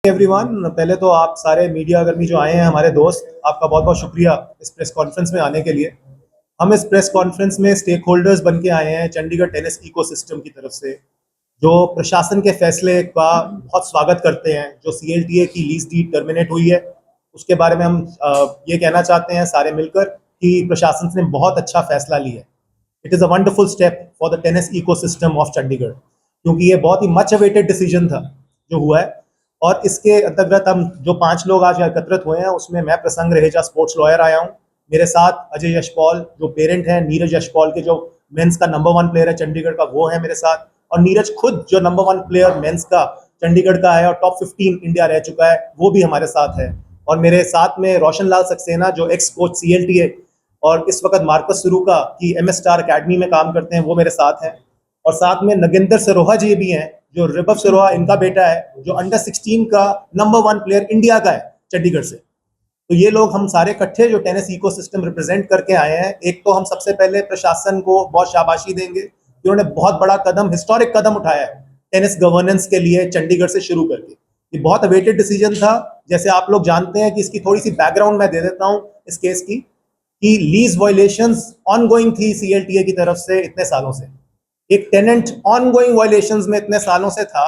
Everyone, पहले तो आप सारे मीडिया कर्मी जो आए हैं, हमारे दोस्त, आपका बहुत बहुत शुक्रिया इस प्रेस कॉन्फ्रेंस में आने के लिए। हम इस प्रेस कॉन्फ्रेंस में स्टेक होल्डर्स बन के आए हैं चंडीगढ़ टेनिस इकोसिस्टम की तरफ से, जो प्रशासन के फैसले का बहुत स्वागत करते हैं। जो CLTA की लीज डीड टर्मिनेट हुई है, उसके बारे में हम ये कहना चाहते हैं सारे मिलकर कि प्रशासन ने बहुत अच्छा फैसला लिया है। It is a wonderful step for the tennis ecosystem of Chandigarh, क्योंकि ये बहुत ही मच अवेटेड डिसीजन था जो हुआ है। और इसके अंतर्गत हम जो 5 लोग आज एकत्रित हुए हैं, उसमें मैं प्रसंग रहेजा स्पोर्ट्स लॉयर आया हूँ। मेरे साथ अजय यशपॉल जो पेरेंट हैं, नीरज यशपॉल के जो मेंस का नंबर 1 प्लेयर है चंडीगढ़ का, वो है मेरे साथ। और नीरज खुद जो नंबर 1 प्लेयर मेंस का चंडीगढ़ का है और टॉप 15 इंडिया रह चुका है, वो भी हमारे साथ है। और मेरे साथ में रोशन लाल सक्सेना जो एक्स कोच CLTA और इस वक्त मार्कस सुरूका की MS स्टार अकेडमी में काम करते हैं, वो मेरे साथ हैं। और साथ में नगेंद्र सरोहा जी भी हैं, जो रिबव सरोहा इनका बेटा है, जो अंडर 16 का नंबर 1 प्लेयर इंडिया का है चंडीगढ़ से। तो ये लोग हम सारे इकट्ठे जो टेनिस इकोसिस्टम रिप्रेजेंट करके आए हैं। एक तो हम सबसे पहले प्रशासन को बहुत शाबाशी देंगे, जिन्होंने बहुत बड़ा कदम, हिस्टोरिक कदम उठाया है टेनिस गवर्नेंस के लिए चंडीगढ़ से शुरू करके। ये बहुत अवेटेड डिसीजन था। जैसे आप लोग जानते हैं कि इसकी थोड़ी सी बैकग्राउंड मैं दे देता हूँ इस केस की, कि लीज वायलेशंस ऑनगोइंग थी CLTA की तरफ से इतने सालों से। एक टेनेंट ऑनगोइंग वायलेशंस में इतने सालों से था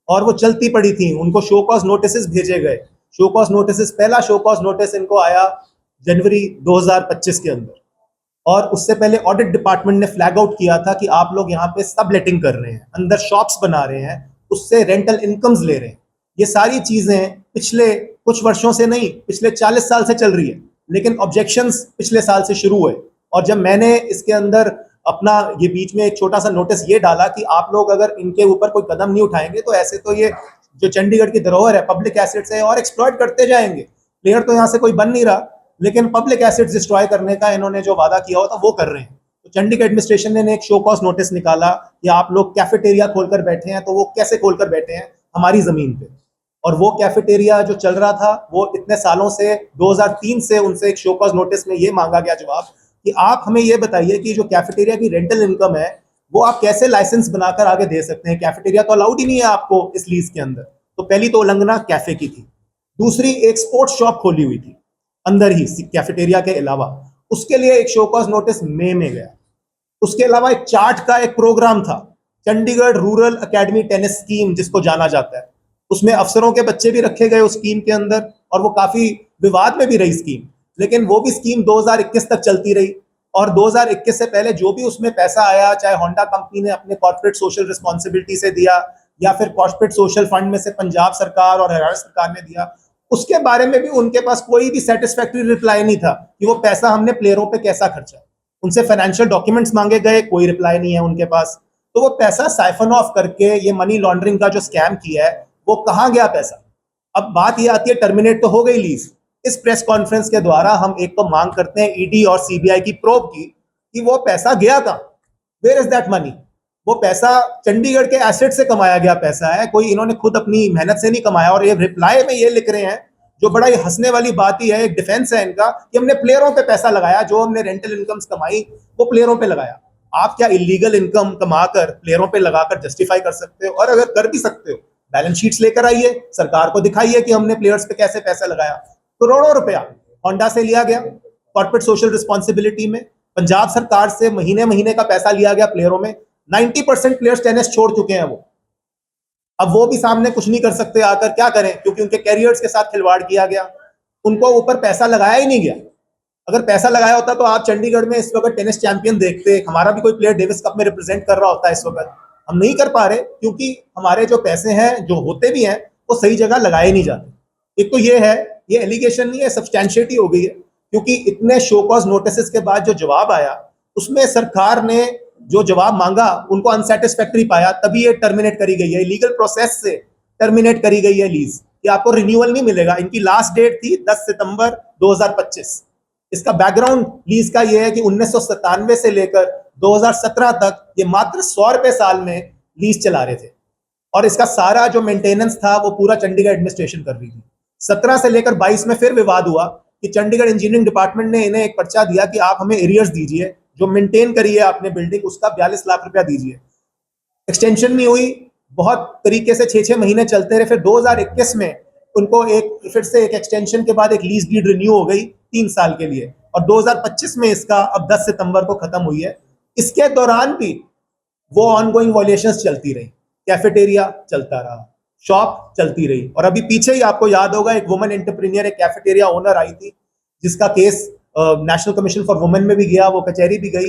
और वो चलती पड़ी थी। उनको शो कॉज नोटिस भेजे गए। शो कॉज नोटिस, पहला शो कॉज नोटिस इनको आया जनवरी 2025 के अंदर। और उससे पहले ऑडिट डिपार्टमेंट ने फ्लैग आउट किया था कि आप लोग यहाँ पे सब लेटिंग कर रहे हैं, अंदर शॉप्स बना रहे हैं, उससे रेंटल इनकम्स ले रहे हैं। ये सारी चीजें पिछले कुछ वर्षों से नहीं, पिछले 40 साल से चल रही है। लेकिन ऑब्जेक्शंस पिछले साल से शुरू हुए। और जब मैंने इसके अंदर अपना ये बीच में एक छोटा सा नोटिस ये डाला कि आप लोग अगर इनके ऊपर कोई कदम नहीं उठाएंगे तो ऐसे तो ये जो चंडीगढ़ की धरोहर है, पब्लिक एसेट्स है, और एक्सप्लॉइट करते जाएंगे। प्लेयर तो यहाँ से कोई बन नहीं रहा, लेकिन पब्लिक एसेट्स डिस्ट्रॉय करने का इन्होंने जो वादा किया होता वो कर रहे हैं। तो चंडीगढ़ एडमिनिस्ट्रेशन ने एक शो कॉज नोटिस निकाला कि आप लोग कैफेटेरिया खोलकर बैठे हैं। तो वो कैसे खोलकर बैठे हैं? हमारी जमीन पे। और वो कैफेटेरिया जो चल रहा था वो इतने सालों से, 2003 से उनसे एक शो कॉज नोटिस में ये मांगा गया जवाब कि आप हमें ये बताइए कि जो कैफेटेरिया की रेंटल इनकम है वो आप कैसे लाइसेंस बनाकर आगे दे सकते हैं। कैफेटेरिया तो अलाउड ही नहीं है आपको इस लीज के अंदर। तो पहली तो उल्लंघना कैफे की थी। दूसरी, एक स्पोर्ट्स शॉप खोली हुई थी अंदर ही कैफेटेरिया के अलावा, उसके लिए एक शो कॉज नोटिस मई में गया। उसके अलावा एक चार्ट का एक प्रोग्राम था, Chandigarh rural academy tennis scheme जिसको जाना जाता है। उसमें अफसरों के बच्चे भी रखे गए उस स्कीम के अंदर, और वो काफी विवाद में भी रही स्कीम। लेकिन वो भी स्कीम 2021 तक चलती रही। और 2021 से पहले जो भी उसमें पैसा आया, चाहे होंडा कंपनी ने अपने कॉर्पोरेट सोशल रिस्पॉन्सिबिलिटी से दिया या फिर कॉर्पोरेट सोशल फंड में से पंजाब सरकार और हरियाणा सरकार ने दिया, उसके बारे में भी उनके पास कोई भी सेटिस्फैक्टरी रिप्लाई नहीं था कि वो पैसा हमने प्लेयरों पे कैसा खर्चा। उनसे फाइनेंशियल डॉक्यूमेंट्स मांगे गए, कोई रिप्लाई नहीं है उनके पास। तो वो पैसा साइफन ऑफ करके ये मनी लॉन्ड्रिंग का जो स्कैम किया है, वो कहाँ गया पैसा? अब बात ये आती है, टर्मिनेट तो हो गई लीज। इस प्रेस कॉन्फ्रेंस के द्वारा हम एक तो मांग करते हैं ईडी और सीबीआई की प्रोब की कि वो पैसा गया कहाँ, वेयर इज दैट मनी। वो पैसा चंडीगढ़ के एसेट से कमाया गया पैसा है, कोई इन्होंने खुद अपनी मेहनत से नहीं कमाया। और ये रिप्लाई में ये लिख रहे हैं, जो बड़ा ही हंसने वाली बात ही है, एक डिफेंस है इनका, कि हमने प्लेयरों पे पैसा लगाया, जो हमने रेंटल इनकम्स कमाई वो प्लेयरों पे लगाया। आप क्या इलीगल इनकम कमाकर प्लेयरों पे लगाकर जस्टिफाई कर सकते हो? और अगर कर भी सकते हो, बैलेंस शीट्स लेकर आइए, सरकार को दिखाइए कि हमने प्लेयर्स पे कैसे पैसा लगाया। करोड़ों रुपया होंडा से लिया गया कॉर्पोरेट सोशल रिस्पॉन्सिबिलिटी में। पंजाब सरकार से महीने महीने का पैसा लिया गया प्लेयरों में। 90% प्लेयर्स टेनिस छोड़ चुके हैं वो। अब वो भी सामने कुछ नहीं कर सकते आकर, क्या करें, क्योंकि उनके कैरियर्स के साथ खिलवाड़ किया गया। उनको ऊपर पैसा लगाया ही नहीं गया। अगर पैसा लगाया होता तो आप चंडीगढ़ में इस वक्त टेनिस चैंपियन देखते। हमारा भी कोई प्लेयर डेविस कप में रिप्रेजेंट कर रहा होता है इस वक्त। हम नहीं कर पा रहे क्योंकि हमारे जो पैसे हैं, जो होते भी हैं, वो सही जगह लगाए नहीं जाते। एक तो ये है, ये एलिगेशन नहीं है, सब्सटैंशिएट हो गई है। क्योंकि इतने शो कॉज नोटिस के बाद जो जवाब आया, उसमें सरकार ने जो जवाब मांगा उनको अनसेटिस्फैक्टरी पाया, तभी ये टर्मिनेट करी गई है, लीगल प्रोसेस से टर्मिनेट करी गई है लीज। कि आपको रिन्यूअल नहीं मिलेगा। इनकी लास्ट डेट थी 10 सितंबर 2025। इसका बैकग्राउंड लीज का ये है कि 1997 से लेकर 2017 तक ये मात्र 100 रुपए साल में लीज चला रहे थे। और इसका सारा जो मेंटेनेंस था वो पूरा चंडीगढ़ एडमिनिस्ट्रेशन कर रही थी। 17 से लेकर 22 में फिर विवाद हुआ कि चंडीगढ़ इंजीनियरिंग डिपार्टमेंट ने इन्हें एक पर्चा दिया कि आप हमें एरियर्स दीजिए, जो मेंटेन करी है आपने बिल्डिंग, उसका 42 लाख रुपया दीजिए। एक्सटेंशन नहीं हुई, बहुत तरीके से 6-6 महीने चलते रहे। फिर 2021 में उनको एक फिर से एक एक्सटेंशन के बाद एक लीज डीड रिन्यू हो गई 3 साल के लिए, और 2025 में इसका अब 10 सितंबर को खत्म हुई है। इसके दौरान भी वो ऑनगोइंग वॉल्यूशंस चलती रही, कैफेटेरिया चलता रहा, शॉप चलती रही, और अभी पीछे ही आपको याद होगा एक वुमन एंटरप्रेन्योर, एक कैफेटेरिया ओनर आई थी जिसका case national commission for women में भी गया, वो कचहरी भी गई।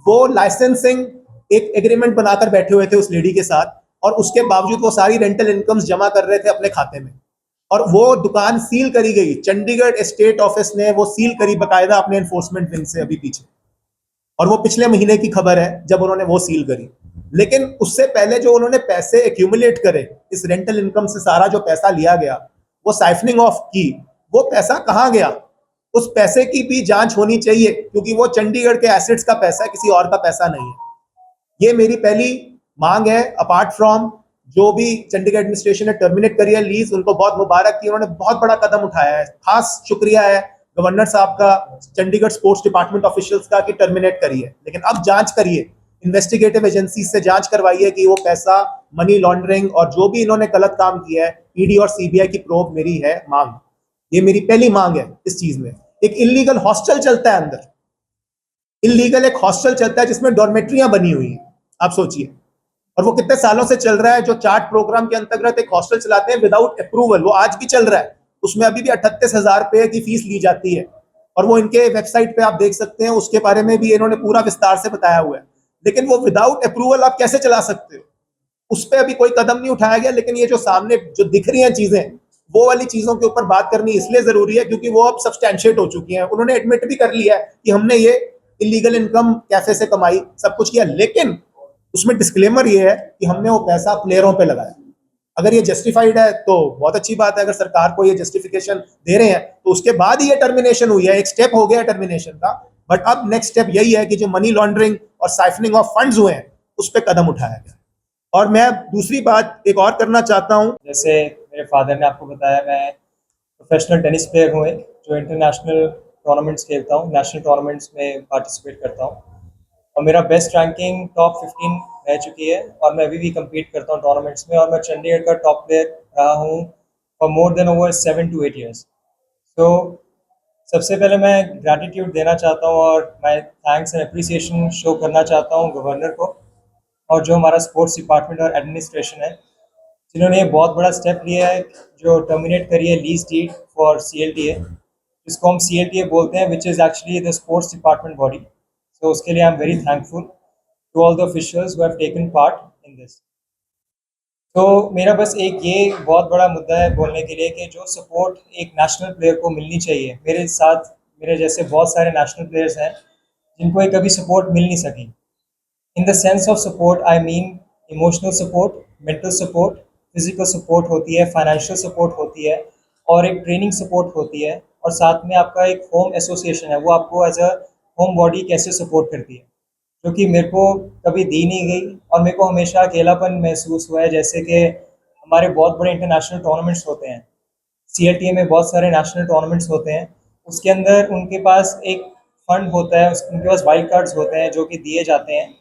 वो लाइसेंसिंग एक एग्रीमेंट बनाकर बैठे हुए थे उस लेडी के साथ, और उसके बावजूद वो सारी रेंटल इनकम्स जमा कर रहे थे अपने खाते में, और वो दुकान सील करी गई। चंडीगढ़ स्टेट ऑफिस ने वो सील करी बकायदा अपने एनफोर्समेंट विंग से अभी पीछे, और वो पिछले महीने की खबर है जब उन्होंने वो सील करी। लेकिन उससे पहले जो उन्होंने पैसे एक्यूमुलेट करे इस रेंटल इनकम से, सारा जो पैसा लिया गया, वो साइफनिंग ऑफ की, वो पैसा कहाँ गया, उस पैसे की भी जांच होनी चाहिए, क्योंकि वो चंडीगढ़ के एसेट्स का पैसा है, किसी और का पैसा नहीं है। ये मेरी पहली मांग है। अपार्ट फ्रॉम जो भी चंडीगढ़ एडमिनिस्ट्रेशन ने टर्मिनेट करी है लीज, उनको बहुत मुबारक की, उन्होंने बहुत बड़ा कदम उठाया है। खास शुक्रिया है गवर्नर साहब का, चंडीगढ़ स्पोर्ट्स डिपार्टमेंट ऑफिशियल्स का, कि टर्मिनेट करिए। लेकिन अब जांच करिए, इन्वेस्टिगेटिव एजेंसी से जांच करवाइए कि वो पैसा मनी लॉन्ड्रिंग और जो भी इन्होंने गलत काम किया है, ईडी और सीबीआई की प्रोब मेरी है मांग। ये मेरी पहली मांग है इस चीज में। एक इलीगल हॉस्टल चलता है अंदर, इलीगल एक हॉस्टल चलता है जिसमें डॉर्मेट्रियां बनी हुई हैं, आप सोचिए, और वो कितने सालों से चल रहा है। जो चार्ट प्रोग्राम के अंतर्गत एक हॉस्टल चलाते हैं विदाउट अप्रूवल, वो आज भी चल रहा है। उसमें अभी भी 38,000 रुपए की फीस ली जाती है, और वो इनके वेबसाइट पे आप देख सकते हैं, उसके बारे में भी इन्होंने पूरा विस्तार से बताया हुआ है। लेकिन वो विदाउट अप्रूवल आप कैसे चला सकते हो, उस पर अभी कोई कदम नहीं उठाया गया। लेकिन ये जो सामने जो दिख रही हैं चीजें, वो वाली चीजों के ऊपर बात करनी इसलिए जरूरी है क्योंकि वो अब सब्सटैंशिएट हो चुकी हैं। उन्होंने एडमिट भी कर लिया है कि हमने ये इलीगल इनकम कैफे से कमाई, सब कुछ किया, लेकिन उसमें डिस्क्लेमर ये है कि हमने वो पैसा प्लेयरों पे लगाया। अगर ये जस्टिफाइड है तो बहुत अच्छी बात है, अगर सरकार को ये जस्टिफिकेशन दे रहे हैं तो उसके बाद ही ये टर्मिनेशन हुई है, एक स्टेप हो गया टर्मिनेशन का। बट अब नेक्स्ट स्टेप यही है कि जो मनी लॉन्ड्रिंग और साइफनिंग ऑफ फंड्स हुए हैं उस पर कदम उठाया गया। और मैं दूसरी बात एक और करना चाहता हूं, जैसे मेरे फादर ने आपको बताया, मैं प्रोफेशनल टेनिस प्लेयर हूँ, जो इंटरनेशनल टूर्नामेंट्स खेलता हूँ, नेशनल टूर्नामेंट्स में पार्टिसिपेट करता हूँ, और मेरा बेस्ट रैंकिंग टॉप 15 रह चुकी है, और मैं अभी भी कम्पीट करता हूँ टूर्नामेंट्स में, और मैं चंडीगढ़ का टॉप प्लेयर रहा हूँ for more than over 7 to 8 years। तो सबसे पहले मैं ग्रैटिट्यूड देना चाहता हूँ और मैं थैंक्स एंड अप्रिसिएशन शो करना चाहता हूँ गवर्नर को, और जो हमारा स्पोर्ट्स डिपार्टमेंट और एडमिनिस्ट्रेशन है, जिन्होंने ये बहुत बड़ा स्टेप लिया है, जो टर्मिनेट करी है लीज डीड फॉर CLTA, जिसको हम CLTA बोलते हैं, which is actually the sports department body. So उसके लिए I am very thankful to all the officials who have taken part in this. तो मेरा बस एक ये बहुत बड़ा मुद्दा है बोलने के लिए कि जो सपोर्ट एक नेशनल प्लेयर को मिलनी चाहिए, मेरे साथ मेरे जैसे बहुत सारे नेशनल प्लेयर्स हैं जिनको एक कभी सपोर्ट मिल नहीं सकी। In the sense of support I mean emotional support, mental support, physical support होती है, फाइनेंशियल सपोर्ट होती है, और एक ट्रेनिंग सपोर्ट होती है, और साथ में आपका एक होम एसोसिएशन है, वो आपको एज अ होम बॉडी कैसे सपोर्ट करती है, जो कि मेरे को कभी दी नहीं गई, और मेरे को हमेशा अकेलापन महसूस हुआ है। जैसे कि हमारे बहुत बड़े इंटरनेशनल टूर्नामेंट्स होते हैं, CLTA में बहुत सारे नेशनल टूर्नामेंट्स होते हैं, उसके अंदर उनके पास एक फंड होता है, उनके पास वाइल्ड कार्ड्स होते हैं जो कि दिए जाते हैं,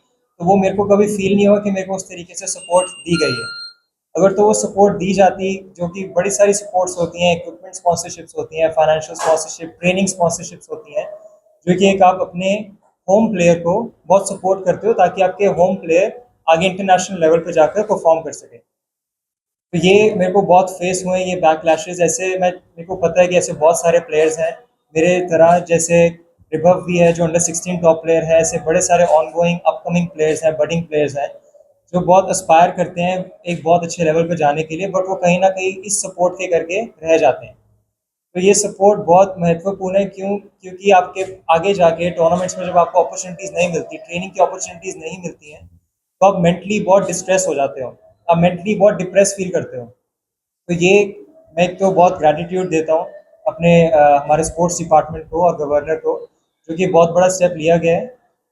तो वो मेरे को कभी फील नहीं हुआ कि मेरे को उस तरीके से सपोर्ट दी गई है। अगर तो वो सपोर्ट दी जाती, जो कि बड़ी सारी सपोर्ट्स होती हैं, इक्विपमेंट स्पॉन्सरशिप्स होती हैं, फाइनेंशियल स्पॉन्सरशिप, ट्रेनिंग स्पॉन्सरशिप्स होती हैं, जो कि एक आप अपने होम प्लेयर को बहुत सपोर्ट करते हो ताकि आपके होम प्लेयर आगे इंटरनेशनल लेवल पर जाकर परफॉर्म कर सके। तो ये मेरे को बहुत फेस हुए ये बैकलैशेस। ऐसे मेरे को पता है कि ऐसे बहुत सारे प्लेयर्स हैं मेरे तरह, जैसे रिभव भी है जो अंडर 16 टॉप प्लेयर है, ऐसे बड़े सारे ऑनगोइंग अपकमिंग प्लेयर्स हैं, बडिंग प्लेयर्स हैं, जो बहुत एस्पायर करते हैं एक बहुत अच्छे लेवल पर जाने के लिए, बट वो कहीं ना कहीं इस सपोर्ट के करके रह जाते हैं। तो ये सपोर्ट बहुत महत्वपूर्ण है, क्योंकि आपके आगे जाके टूर्नामेंट्स में जब आपको अपॉर्चुनिटीज़ नहीं मिलती, ट्रेनिंग की अपॉर्चुनिटीज़ नहीं मिलती हैं, तो आप मेंटली बहुत डिस्ट्रेस हो जाते हो, आप मेंटली बहुत डिप्रेस फील करते हो। तो ये मैं एक तो बहुत ग्रैटिट्यूड देता हूँ अपने हमारे स्पोर्ट्स डिपार्टमेंट को और गवर्नर को, जो कि बहुत बड़ा स्टेप लिया गया है।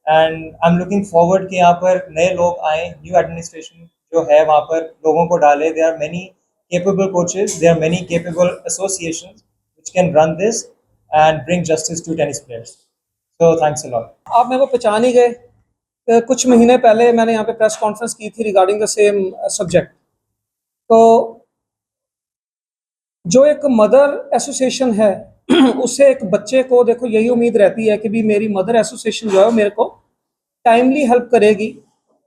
And I am looking forward कि यहाँ पर नए लोग आए, न्यू एडमिनिस्ट्रेशन जो है वहाँ पर लोगों को डाले। There are many capable coaches, there are many capable associations which can run this and bring justice to tennis players. So thanks a lot. आप मेरे को पहचान ही गए। कुछ महीने पहले मैंने यहाँ पे प्रेस कॉन्फ्रेंस की थी रिगार्डिंग द सेम सब्जेक्ट। तो जो एक मदर एसोसिएशन है उससे एक बच्चे को देखो यही उम्मीद रहती है कि भी मेरी मदर एसोसिएशन जो है वो मेरे को टाइमली हेल्प करेगी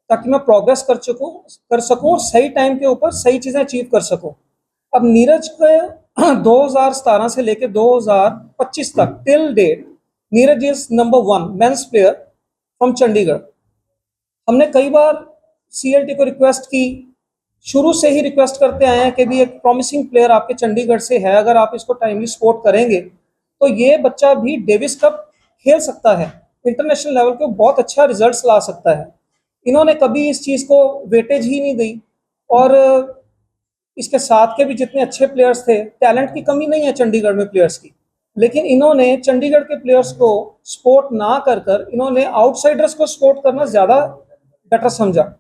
ताकि मैं प्रोग्रेस कर सकूं और सही टाइम के ऊपर सही चीज़ें अचीव कर सकूं। अब नीरज के 2017 से लेकर 2025 तक till date Neeraj is number 1 men's player from Chandigarh. हमने कई बार सीएलटी को रिक्वेस्ट की, शुरू से ही रिक्वेस्ट करते आए हैं कि भी एक प्रॉमिसिंग प्लेयर आपके चंडीगढ़ से है, अगर आप इसको टाइमली सपोर्ट करेंगे तो ये बच्चा भी डेविस कप खेल सकता है, इंटरनेशनल लेवल पे बहुत अच्छा रिजल्ट्स ला सकता है। इन्होंने कभी इस चीज़ को वेटेज ही नहीं दी और इसके साथ के भी जितने अच्छे प्लेयर्स थे, टैलेंट की कमी नहीं है चंडीगढ़ में प्लेयर्स की, लेकिन इन्होंने चंडीगढ़ के प्लेयर्स को सपोर्ट ना कर इन्होंने आउटसाइडर्स को सपोर्ट करना ज़्यादा बेटर समझा।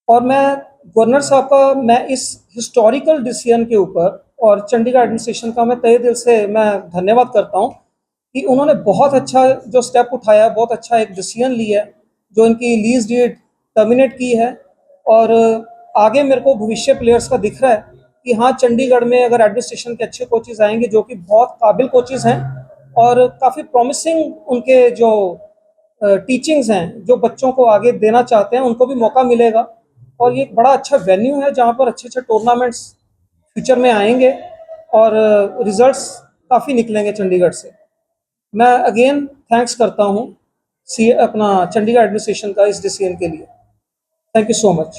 और मैं गवर्नर साहब का मैं इस हिस्टोरिकल डिसीजन के ऊपर और चंडीगढ़ एडमिनिस्ट्रेशन का मैं तहे दिल से मैं धन्यवाद करता हूँ कि उन्होंने बहुत अच्छा जो स्टेप उठाया, बहुत अच्छा एक डिसीजन लिया है, जो इनकी लीज डीड टर्मिनेट की है। और आगे मेरे को भविष्य प्लेयर्स का दिख रहा है कि हाँ, चंडीगढ़ में अगर एडमिनिस्ट्रेशन के अच्छे कोचेज आएंगे जो कि बहुत काबिल कोचेज हैं और काफ़ी प्रॉमिसिंग उनके जो टीचिंग्स हैं, जो बच्चों को आगे देना चाहते हैं, उनको भी मौका मिलेगा। और ये एक बड़ा अच्छा वेन्यू है जहाँ पर अच्छे अच्छे टूर्नामेंट्स फ्यूचर में आएंगे और रिजल्ट्स काफ़ी निकलेंगे चंडीगढ़ से। मैं अगेन थैंक्स करता हूँ सी अपना चंडीगढ़ एडमिनिस्ट्रेशन का इस डिसीजन के लिए। Thank you so much.